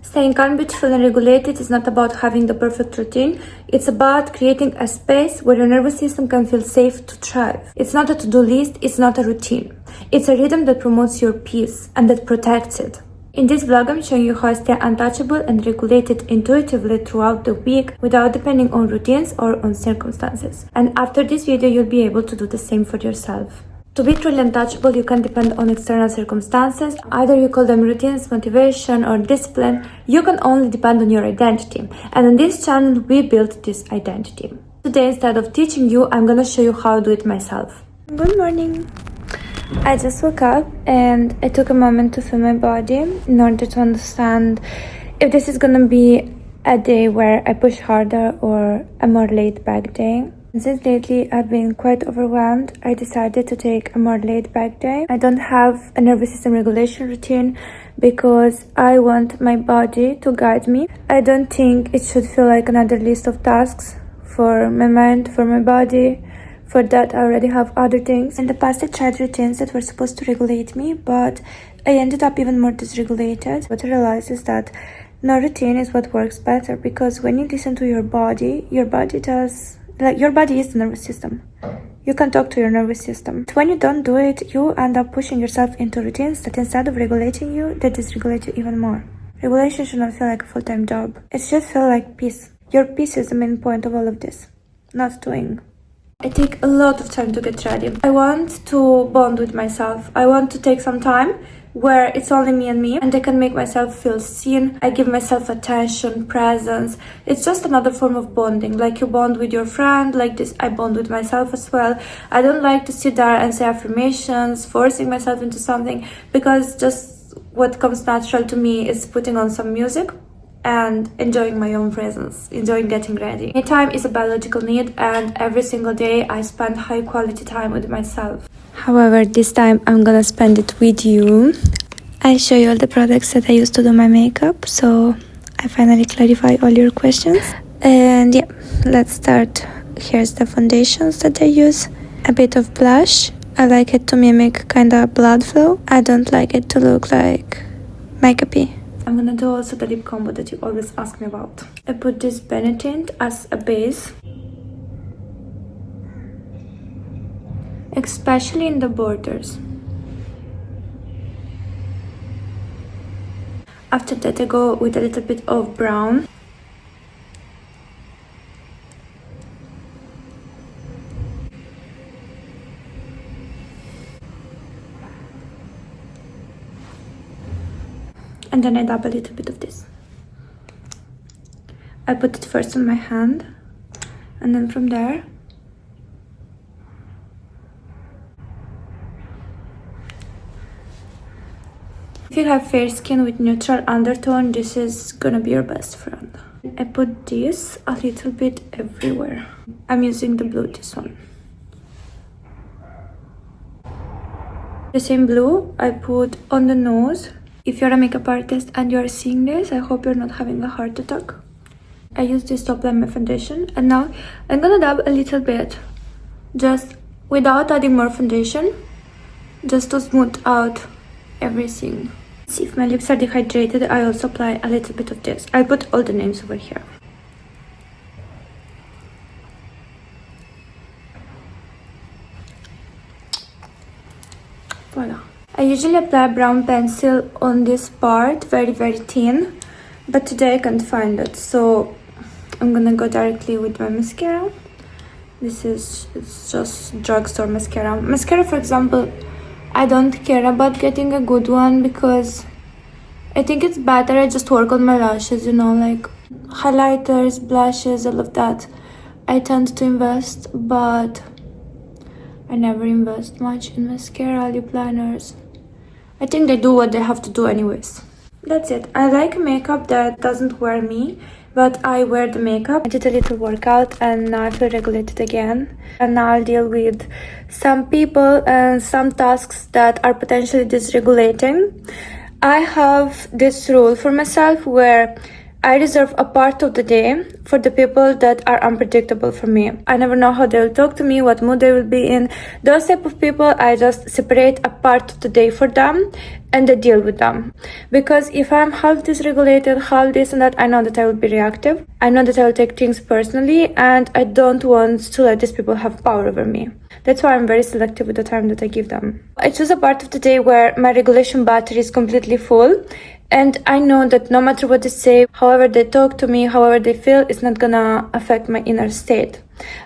Staying calm, beautiful and regulated is not about having the perfect routine. It's about creating a space where your nervous system can feel safe to thrive. It's not a to-do list, it's not a routine. It's a rhythm that promotes your peace and that protects it. In this vlog, I'm showing you how I stay untouchable and regulated intuitively throughout the week without depending on routines or on circumstances. And after this video, you'll be able to do the same for yourself. To be truly untouchable, you can depend on external circumstances. Either you call them routines, motivation, or discipline. You can only depend on your identity. And on this channel, we built this identity. Today, instead of teaching you, I'm gonna show you how to do it myself. Good morning. I just woke up and I took a moment to feel my body in order to understand if this is gonna be a day where I push harder or a more laid-back day. Since lately I've been quite overwhelmed, I decided to take a more laid-back day. I don't have a nervous system regulation routine because I want my body to guide me. I don't think it should feel like another list of tasks for my mind, for my body. For that, I already have other things. In the past, I tried routines that were supposed to regulate me, but I ended up even more dysregulated. What I realized is that no routine is what works better, because when you listen to your body does... your body is the nervous system. You can talk to your nervous system. When you don't do it, you end up pushing yourself into routines that instead of regulating you, they dysregulate you even more. Regulation should not feel like a full-time job. It should feel like peace. Your peace is the main point of all of this, not doing. I take a lot of time to get ready. I want to bond with myself. I want to take some time where it's only me and I can make myself feel seen. I give myself attention, presence. It's just another form of bonding. Like you bond with your friend, like this I bond with myself as well. I don't like to sit there and say affirmations, forcing myself into something, because just what comes natural to me is putting on some music and enjoying my own presence, enjoying getting ready. Me time is a biological need, and every single day I spend high quality time with myself. However, this time I'm gonna spend it with you. I show you all the products that I use to do my makeup, so I finally clarify all your questions. And yeah, let's start. Here's the foundations that I use. A bit of blush. I like it to mimic kinda blood flow. I don't like it to look like makeup-y. I'm gonna do also the lip combo that you always ask me about. I put this Benetint as a base, especially in the borders. After that I go with a little bit of brown. And then I dab a little bit of this. I put it first on my hand, and then from there if you have fair skin with neutral undertone, this is gonna be your best friend. I put this a little bit everywhere. I'm using the blue, this one. The same blue I put on the nose. If you're a makeup artist and you're seeing this, I hope you're not having a heart attack. I use this to apply my foundation, and now I'm gonna dab a little bit, just without adding more foundation, just to smooth out everything. See if my lips are dehydrated. I also apply a little bit of this. I'll put all the names over here. Voila. I usually apply brown pencil on this part, very thin, but today I can't find it, so I'm gonna go directly with my mascara. It's just drugstore mascara. Mascara, for example, I don't care about getting a good one because I think it's better I just work on my lashes, you know, like highlighters, blushes, all of that. I tend to invest, but I never invest much in mascara, lip liners. I think they do what they have to do anyways. That's it. I like makeup that doesn't wear me, but I wear the makeup. I did a little workout and now I feel regulated again. And now I'll deal with some people and some tasks that are potentially dysregulating. I have this rule for myself where I reserve a part of the day for the people that are unpredictable for me. I never know how they will talk to me, what mood they will be in. Those type of people, I just separate a part of the day for them and I deal with them. Because if I'm half dysregulated, half this and that, I know that I will be reactive. I know that I will take things personally and I don't want to let these people have power over me. That's why I'm very selective with the time that I give them. I choose a part of the day where my regulation battery is completely full. And I know that no matter what they say, however they talk to me, however they feel, it's not gonna affect my inner state.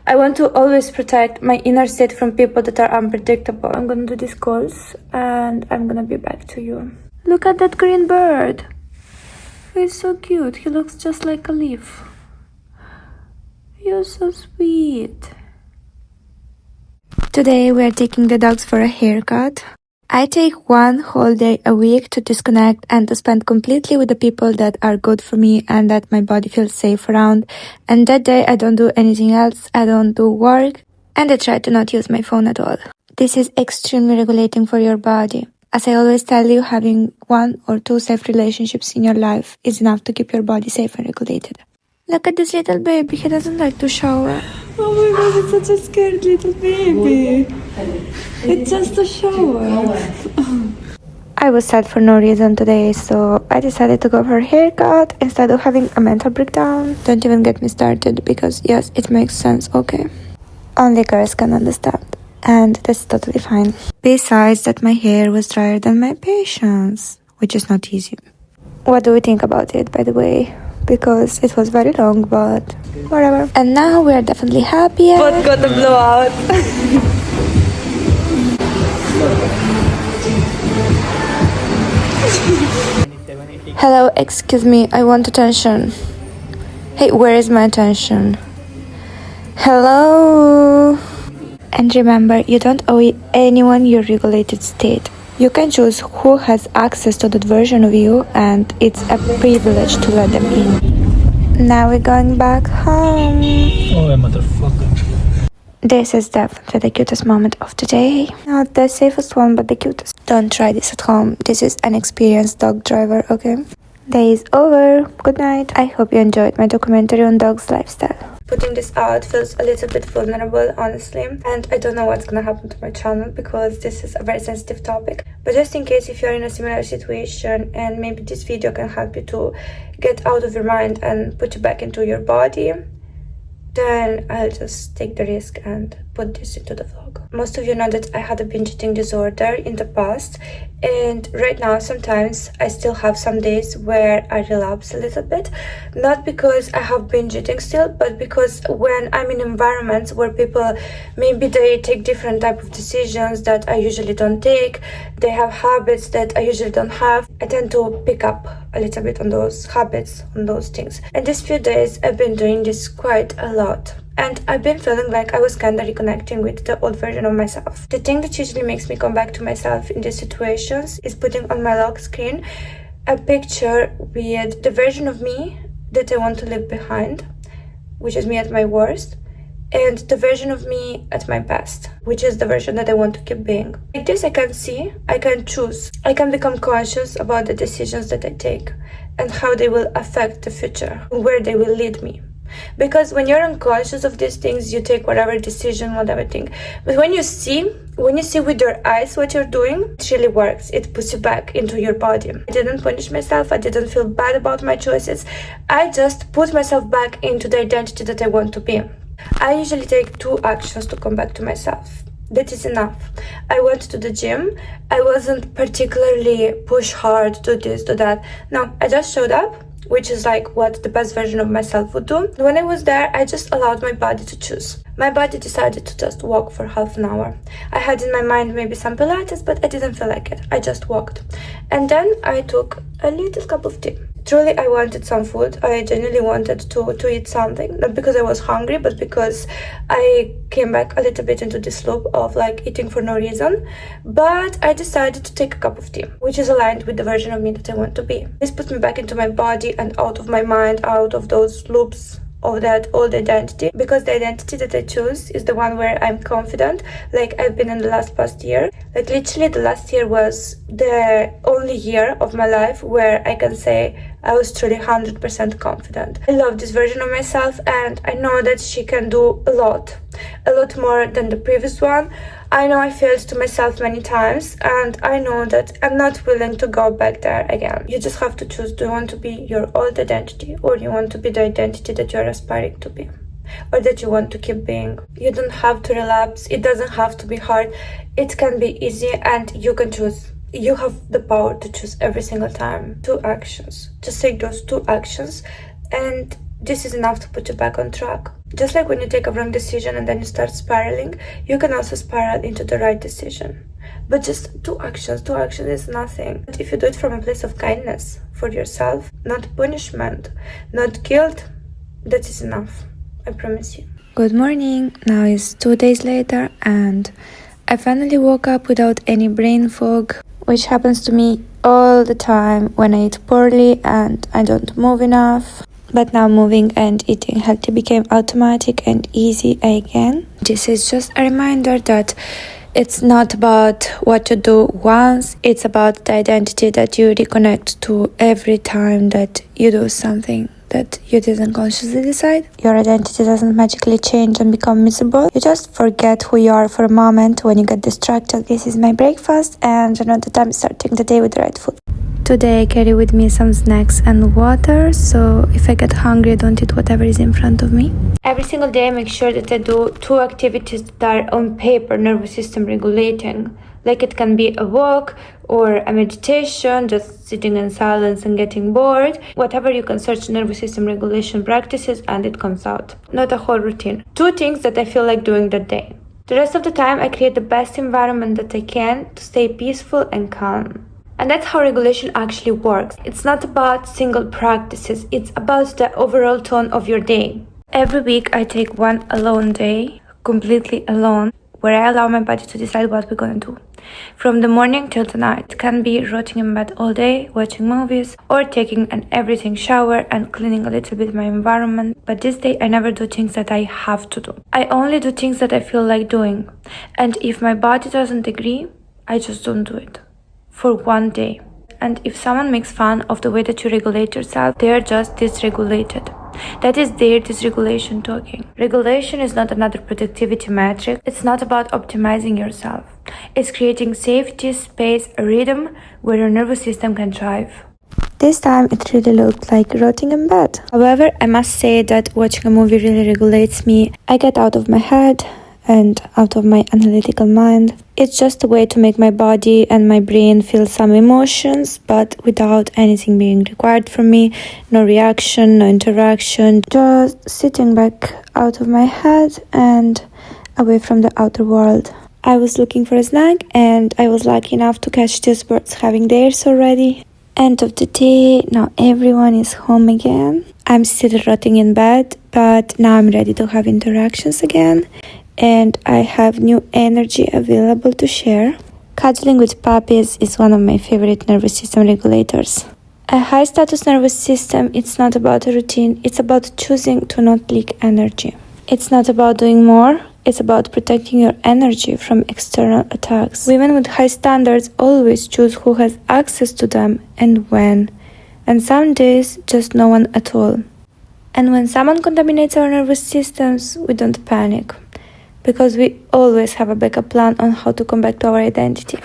I want to always protect my inner state from people that are unpredictable. I'm gonna do these calls and I'm gonna be back to you. Look at that green bird. He's so cute. He looks just like a leaf. You're so sweet. Today we are taking the dogs for a haircut. I take one whole day a week to disconnect and to spend completely with the people that are good for me and that my body feels safe around. And that day I don't do anything else, I don't do work, and I try to not use my phone at all. This is extremely regulating for your body. As I always tell you, having 1 or 2 safe relationships in your life is enough to keep your body safe and regulated. Look at this little baby, he doesn't like to shower. Oh my god, it's such a scared little baby. It's just a shower. I was sad for no reason today, so I decided to go for a haircut instead of having a mental breakdown. Don't even get me started, because yes, it makes sense, okay? Only girls can understand, and that's totally fine. Besides that, my hair was drier than my patience, which is not easy. What do we think about it, by the way? Because it was very long, but whatever. And now we are definitely happy. But got the blowout. Hello, excuse me, I want attention. Hey, where is my attention? Hello. And remember, you don't owe anyone your regulated state. You can choose who has access to that version of you, and it's a privilege to let them in. Now we're going back home. Oh, motherfucker. This is definitely the cutest moment of the day. Not the safest one, but the cutest. Don't try this at home. This is an experienced dog driver, okay? Day is over. Good night. I hope you enjoyed my documentary on dogs' lifestyle. Putting this out feels a little bit vulnerable, honestly, and I don't know what's gonna happen to my channel because this is a very sensitive topic. But just in case if you're in a similar situation and maybe this video can help you to get out of your mind and put you back into your body, then I'll just take the risk and put this into the vlog. Most of you know that I had a binge eating disorder in the past, and right now sometimes I still have some days where I relapse a little bit, not because I have binge eating still, but because when I'm in environments where people maybe they take different type of decisions that I usually don't take, they have habits that I usually don't have, I tend to pick up a little bit on those habits, on those things. And these few days I've been doing this quite a lot. And I've been feeling like I was kind of reconnecting with the old version of myself. The thing that usually makes me come back to myself in these situations is putting on my lock screen a picture with the version of me that I want to leave behind, which is me at my worst, and the version of me at my best, which is the version that I want to keep being. Like this I can see, I can choose, I can become conscious about the decisions that I take and how they will affect the future, where they will lead me. Because when you're unconscious of these things, you take whatever decision, whatever thing. But when you see with your eyes what you're doing, it really works. It puts you back into your body. I didn't punish myself. I didn't feel bad about my choices. I just put myself back into the identity that I want to be. I usually take 2 actions to come back to myself. That is enough. I went to the gym. I wasn't particularly push hard, do this, do that. No, I just showed up, which is like what the best version of myself would do. When I was there, I just allowed my body to choose. My body decided to just walk for half an hour. I had in my mind maybe some Pilates, but I didn't feel like it. I just walked. And then I took a little cup of tea. Truly, I wanted some food. I genuinely wanted to eat something. Not because I was hungry, but because I came back a little bit into this loop of like eating for no reason. But I decided to take a cup of tea, which is aligned with the version of me that I want to be. This puts me back into my body and out of my mind, out of those loops of that old identity, because the identity that I choose is the one where I'm confident, like I've been in the past year. Like literally the last year was the only year of my life where I can say I was truly 100% confident. I love this version of myself and I know that she can do a lot more than the previous one. I know I failed to myself many times and I know that I'm not willing to go back there again. You just have to choose, do you want to be your old identity or you want to be the identity that you're aspiring to be? Or that you want to keep being. You don't have to relapse. It doesn't have to be hard. It can be easy and you can choose. You have the power to choose every single time. 2 actions. Just take those 2 actions and this is enough to put you back on track. Just like when you take a wrong decision and then you start spiraling, you can also spiral into the right decision. But just 2 actions is nothing. But if you do it from a place of kindness for yourself, not punishment, not guilt, that is enough. I promise you. Good morning. Now it's 2 days later and I finally woke up without any brain fog, which happens to me all the time when I eat poorly and I don't move enough. But now moving and eating healthy became automatic and easy again. This is just a reminder that it's not about what you do once, it's about the identity that you reconnect to every time that you do something that you didn't consciously decide. Your identity doesn't magically change and become miserable. You just forget who you are for a moment when you get distracted. This is my breakfast and I know that I'm starting the day with the right food. Today I carry with me some snacks and water, so if I get hungry I don't eat whatever is in front of me. Every single day I make sure that I do 2 activities that are on paper nervous system regulating. Like it can be a walk or a meditation, just sitting in silence and getting bored. Whatever, you can search nervous system regulation practices and it comes out. Not a whole routine. 2 things that I feel like doing that day. The rest of the time I create the best environment that I can to stay peaceful and calm. And that's how regulation actually works. It's not about single practices, it's about the overall tone of your day. Every week I take 1 alone day, completely alone, where I allow my body to decide what we're gonna do. From the morning till the night. It can be rotting in bed all day, watching movies, or taking an everything shower and cleaning a little bit my environment. But this day I never do things that I have to do. I only do things that I feel like doing. And if my body doesn't agree, I just don't do it. For 1 day. And if someone makes fun of the way that you regulate yourself, they are just dysregulated. That is their dysregulation talking. Regulation is not another productivity metric. It's not about optimizing yourself. It's creating safety, space, a rhythm where your nervous system can thrive. This time it really looked like rotting in bed. However, I must say that watching a movie really regulates me. I get out of my head and out of my analytical mind. It's just a way to make my body and my brain feel some emotions, but without anything being required from me. No reaction, no interaction, just sitting back out of my head and away from the outer world. I was looking for a snack and I was lucky enough to catch these birds having theirs already. End of the day, now everyone is home again. I'm still rotting in bed, but now I'm ready to have interactions again. And I have new energy available to share. Cuddling with puppies is one of my favorite nervous system regulators. A high status nervous system, it's not about a routine, it's about choosing to not leak energy. It's not about doing more, it's about protecting your energy from external attacks. Women with high standards always choose who has access to them and when. And some days, just no one at all. And when someone contaminates our nervous systems, we don't panic. Because we always have a backup plan on how to come back to our identity.